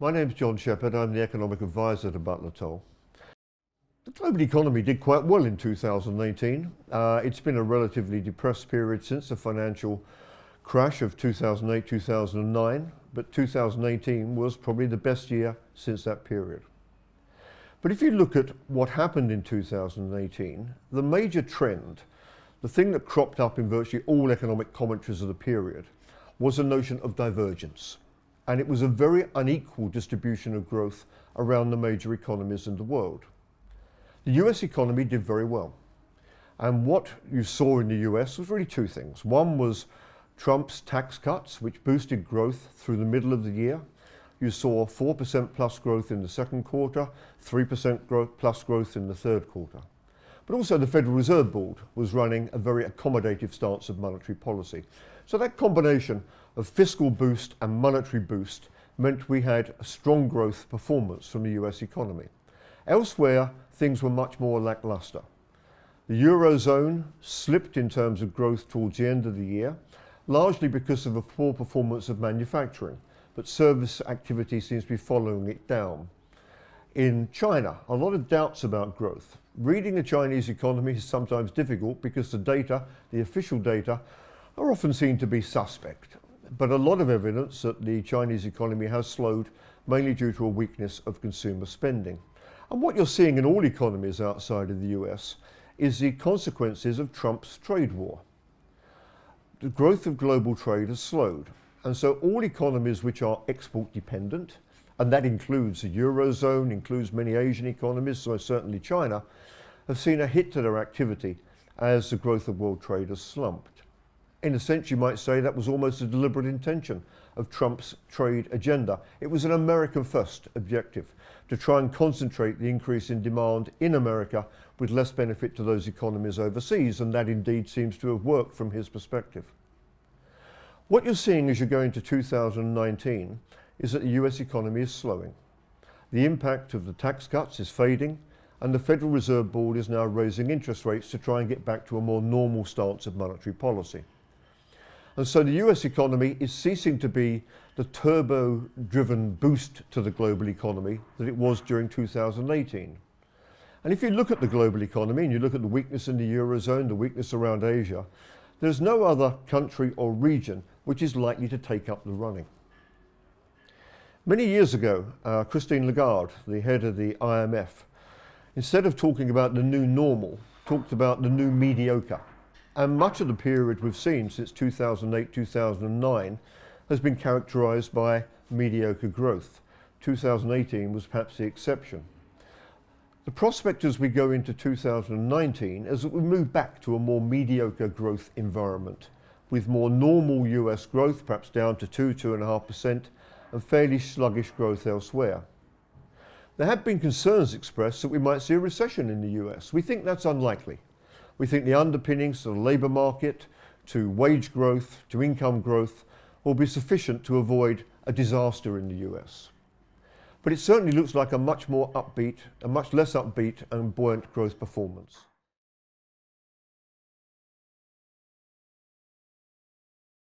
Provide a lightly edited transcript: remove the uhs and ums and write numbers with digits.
My name's John Shepherd. I'm the Economic Advisor to Butler Toll. The global economy did quite well in 2018. It's been a relatively depressed period since the financial crash of 2008-2009, but 2018 was probably the best year since that period. But if you look at what happened in 2018, the major trend, the thing that cropped up in virtually all economic commentaries of the period, was the notion of divergence. And it was a very unequal distribution of growth around the major economies in the world. The US economy did very well. And what you saw in the US was really two things. One was Trump's tax cuts, which boosted growth through the middle of the year. You saw 4% plus growth in the second quarter, 3% plus growth in the third quarter. But also the Federal Reserve Board was running a very accommodative stance of monetary policy. So that combination of fiscal boost and monetary boost meant we had a strong growth performance from the US economy. Elsewhere, things were much more lackluster. The Eurozone slipped in terms of growth towards the end of the year, largely because of a poor performance of manufacturing, but service activity seems to be following it down. In China, a lot of doubts about growth. Reading the Chinese economy is sometimes difficult because the data, the official data, are often seen to be suspect. But a lot of evidence that the Chinese economy has slowed, mainly due to a weakness of consumer spending. And what you're seeing in all economies outside of the US is the consequences of Trump's trade war. The growth of global trade has slowed. And so all economies which are export dependent, and that includes the Eurozone, includes many Asian economies, so certainly China, have seen a hit to their activity as the growth of world trade has slumped. In a sense, you might say that was almost a deliberate intention of Trump's trade agenda. It was an American first objective, to try and concentrate the increase in demand in America with less benefit to those economies overseas, and that indeed seems to have worked from his perspective. What you're seeing as you go into 2019 is that the US economy is slowing. The impact of the tax cuts is fading, and the Federal Reserve Board is now raising interest rates to try and get back to a more normal stance of monetary policy. And so the US economy is ceasing to be the turbo-driven boost to the global economy that it was during 2018. And if you look at the global economy and you look at the weakness in the Eurozone, the weakness around Asia, there's no other country or region which is likely to take up the running. Many years ago, Christine Lagarde, the head of the IMF, instead of talking about the new normal, talked about the new mediocre. And much of the period we've seen since 2008-2009 has been characterized by mediocre growth. 2018 was perhaps the exception. The prospect as we go into 2019 is that we move back to a more mediocre growth environment with more normal US growth, perhaps down to 2–2.5%, and fairly sluggish growth elsewhere. There have been concerns expressed that we might see a recession in the US. We think that's unlikely. We think the underpinnings of the labour market, to wage growth, to income growth, will be sufficient to avoid a disaster in the US. But it certainly looks like a much more upbeat, a much less upbeat and buoyant growth performance.